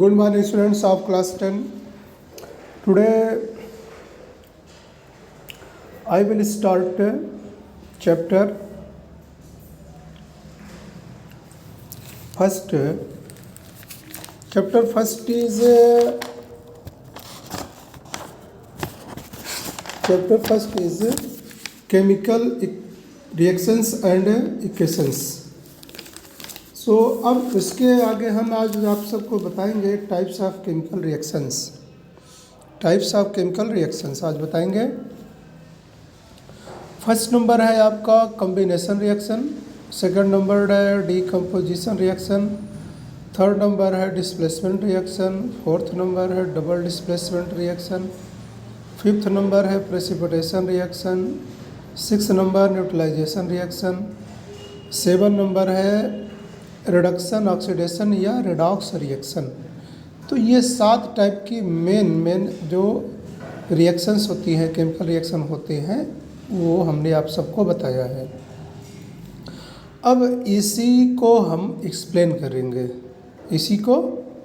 Good morning, students of class 10. Today I will start chapter first. Chapter first is chemical reactions and equations. सो अब इसके आगे हम आज आप सबको बताएंगे टाइप्स ऑफ केमिकल रिएक्शंस आज बताएंगे। फर्स्ट नंबर है आपका कॉम्बिनेशन रिएक्शन, सेकंड नंबर है डीकम्पोजिशन रिएक्शन, थर्ड नंबर है डिस्प्लेसमेंट रिएक्शन, फोर्थ नंबर है double displacement reaction, fifth number है precipitation reaction, six number neutralization reaction, seven number है reduction oxidation या रिडॉक्स रिएक्शन। तो ये 7 टाइप की मेन जो रिएक्शंस होती हैं, केमिकल रिएक्शन होते हैं, वो हमने आप सबको बताया है। अब इसी को हम एक्सप्लेन करेंगे, इसी को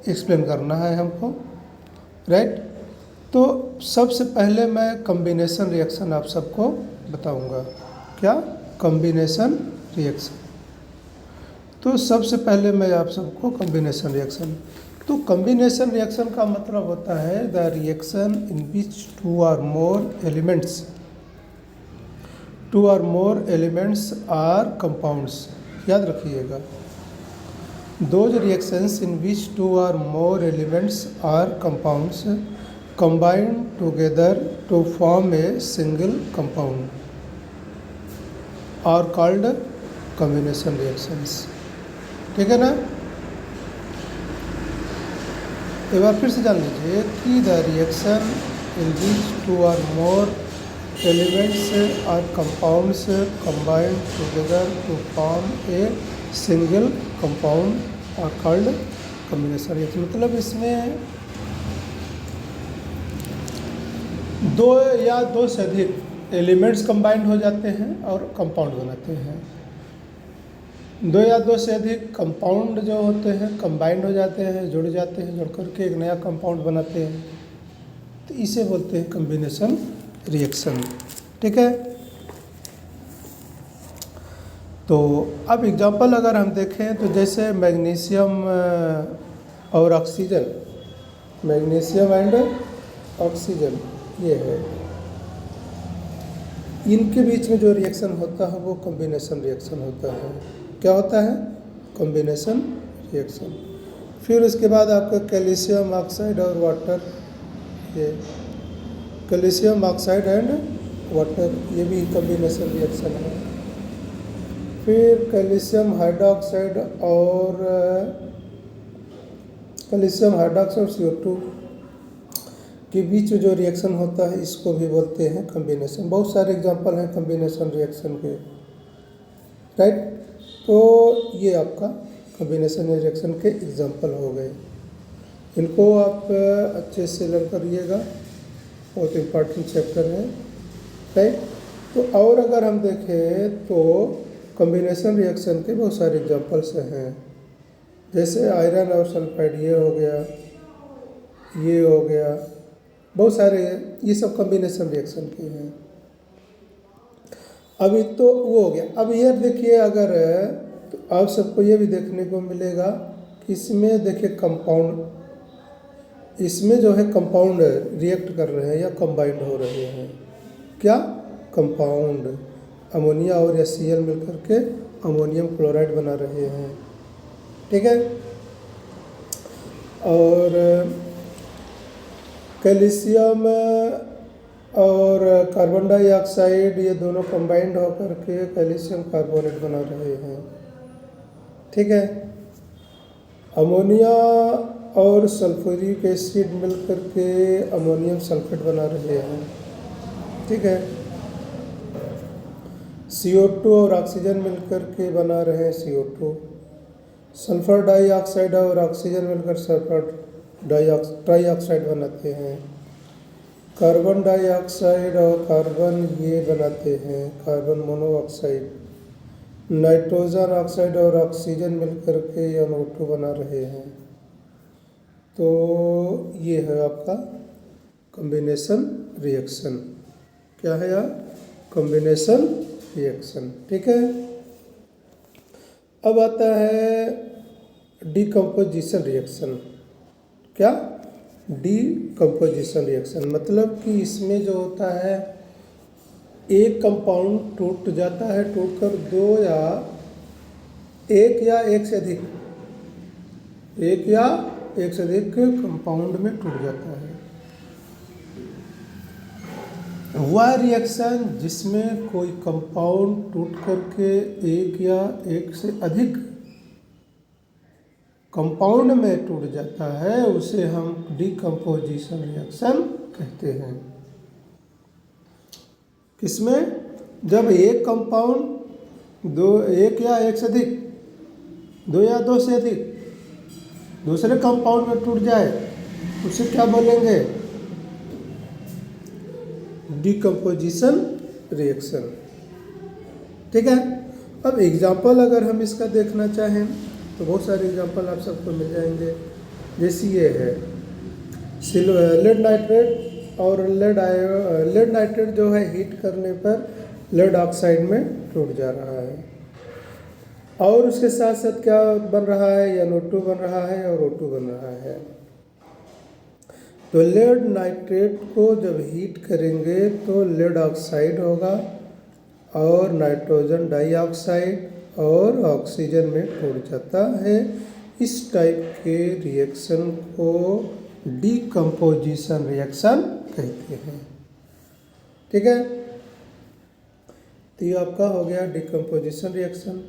एक्सप्लेन करना है हमको, राइट। तो सबसे पहले मैं कॉम्बिनेशन रिएक्शन आप सबको बताऊंगा। क्या? Combination reaction. तो सबसे पहले मैं आप सबको कॉम्बिनेशन रिएक्शन, तो कॉम्बिनेशन रिएक्शन का मतलब होता है the reaction in which two or more elements or compounds. याद रखिएगा, those reactions in which two or more elements or compounds combine together to form a single compound are called combination reactions. ठीक है ना? एक बार फिर से जान लीजिए कि the reaction in which two or more elements or compounds combined together to form a single compound are called combination reaction. मतलब इसमें दो या दो से अधिक एलिमेंट्स कंबाइंड हो जाते हैं और कंपाउंड बनाते हैं। दो या दो से अधिक कंपाउंड जो होते हैं कंबाइंड हो जाते हैं, जुड़ जाते हैं, जुड़ करके एक नया कंपाउंड बनाते हैं, तो इसे बोलते हैं कॉम्बिनेशन रिएक्शन। ठीक है? तो अब एग्जांपल अगर हम देखें तो जैसे मैग्नीशियम और ऑक्सीजन, मैग्नीशियम एंड ऑक्सीजन ये है, इनके बीच में जो रिएक्शन होता है वो कॉम्बिनेशन रिएक्शन होता है। क्या होता है? Combination reaction. फिर उसके बाद आपका कैल्शियम ऑक्साइड और वाटर, ये कैल्शियम ऑक्साइड एंड वाटर, ये भी कॉम्बिनेशन रिएक्शन है। फिर कैल्शियम हाइड्रोक्साइड और CO2 के बीच जो रिएक्शन होता है इसको भी बोलते हैं कॉम्बिनेशन। बहुत सारे एग्जांपल हैं कॉम्बिनेशन रिएक्शन के, राइट। तो ये आपका कॉम्बिनेशन रिएक्शन के एग्जांपल हो गए, इनको आप अच्छे से लर्न करिएगा, बहुत इम्पोर्टेंट चैप्टर है, राइट। तो और अगर हम देखें तो कॉम्बिनेशन रिएक्शन के बहुत सारे एग्जांपल्स हैं, जैसे आयरन और सल्फाइड, ये हो गया, बहुत सारे हैं, ये सब कॉम्बिनेशन रिएक्शन के हैं। अभी तो वो हो गया। अब ये देखिए, अगर तो आप सबको ये भी देखने को मिलेगा कि इसमें देखिए कंपाउंड, इसमें जो है कंपाउंड रिएक्ट कर रहे हैं या कंबाइंड हो रहे हैं। क्या? कंपाउंड, अमोनिया और HCl मिलकर के अमोनियम क्लोराइड बना रहे हैं। ठीक है? और कैल्शियम और कार्बन डाइऑक्साइड, ये दोनों कंबाइंड होकर के कैल्शियम कार्बोनेट बना रहे हैं। ठीक है? अमोनिया और सल्फ्यूरिक एसिड मिलकर के अमोनियम सल्फेट बना रहे हैं। ठीक है? CO2 और ऑक्सीजन मिलकर के बना रहे हैं CO2। सल्फर डाइऑक्साइड और ऑक्सीजन मिलकर सल्फर ट्राइऑक्साइड बनाते हैं। कार्बन डाइऑक्साइड और कार्बन ये बनाते हैं कार्बन मोनोऑक्साइड। नाइट्रोजन ऑक्साइड और ऑक्सीजन मिलकर के NO2 बना रहे हैं। तो ये है आपका कॉम्बिनेशन रिएक्शन। क्या है यार? Combination reaction. ठीक है। अब आता है डीकम्पोजिशन रिएक्शन। क्या? डीकम्पोजिशन रिएक्शन मतलब कि इसमें जो होता है एक कंपाउंड टूट जाता है, टूटकर दो या एक से अधिक कंपाउंड में टूट जाता है। वह रिएक्शन जिसमें कोई कंपाउंड टूट करके एक या एक से अधिक कंपाउंड में टूट जाता है उसे हम डीकम्पोजिशन रिएक्शन कहते हैं। किसमें? जब एक कंपाउंड एक या एक से अधिक, दो या दो से अधिक दूसरे कंपाउंड में टूट जाए उसे क्या बोलेंगे? Decomposition reaction. ठीक है। अब एग्जाम्पल अगर हम इसका देखना चाहें तो बहुत सारे एग्जाम्पल आप सबको मिल जाएंगे। जैसे ये है लेड नाइट्रेट और लेड नाइट्रेट जो है हीट करने पर लेड ऑक्साइड में टूट जा रहा है और उसके साथ साथ क्या बन रहा है? NO2 बन रहा है और O2 बन रहा है। तो लेड नाइट्रेट को जब हीट करेंगे तो लेड ऑक्साइड होगा और नाइट्रोजन डाइऑक्साइड और ऑक्सीजन में टूट जाता है। इस टाइप के रिएक्शन को डीकम्पोजिशन रिएक्शन कहते हैं। ठीक है। तो ये आपका हो गया डीकम्पोजिशन रिएक्शन।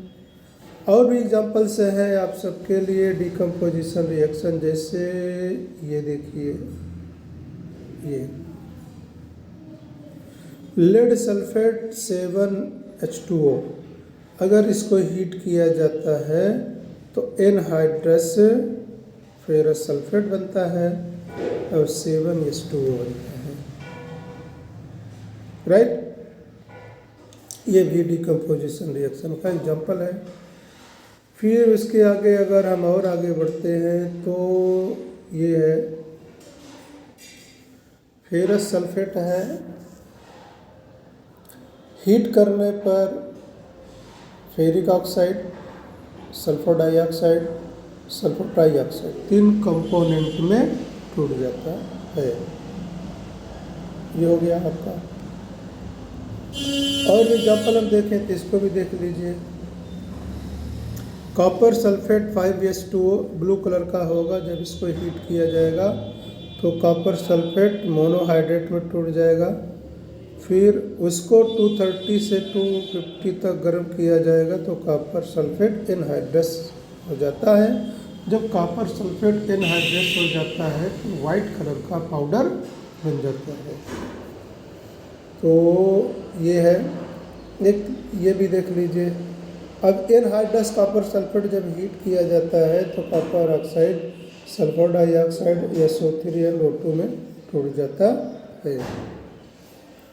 और भी एग्जाम्पल्स है आप सबके लिए डीकम्पोजिशन रिएक्शन। जैसे ये देखिए, ये लेड सल्फेट 7H2O अगर इसको हीट किया जाता है तो एनहाइड्रस फेरस सल्फेट बनता है और 7H2O बनता है। राइट। ये भी डीकम्पोजिशन रिएक्शन का एग्जाम्पल है। फिर उसके आगे अगर हम और आगे बढ़ते हैं तो ये है फेरस सल्फेट है, हीट करने पर ferric oxide, sulphur dioxide, sulphur trioxide 3 component में टूट जाता है। ये हो गया आपका। और एग्जाम्पल हम देखें तो इसको भी देख लीजिए। Copper sulphate 5H2O blue colour का होगा। जब इसको हीट किया जाएगा तो कॉपर सल्फेट मोनोहाइड्रेट में टूट जाएगा। फिर उसको 230 से 250 तक गर्म किया जाएगा तो कॉपर सल्फेट एनहाइड्रस हो जाता है। जब कॉपर सल्फेट एनहाइड्रस हो जाता है तो वाइट कलर का पाउडर बन जाता है। तो ये है एक, ये भी देख लीजिए। अब एनहाइड्रस कॉपर सल्फेट जब हीट किया जाता है तो copper oxide, sulphur dioxide SO3 और O2 में टूट जाता है।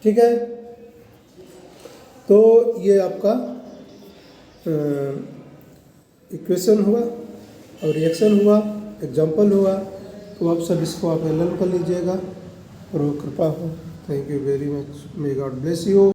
ठीक है। तो ये आपका इक्वेशन हुआ और रिएक्शन हुआ, एग्जाम्पल हुआ। तो आप सब इसको आप लर्न कर लीजिएगा और कृपा हो। Thank you very much. May God bless you.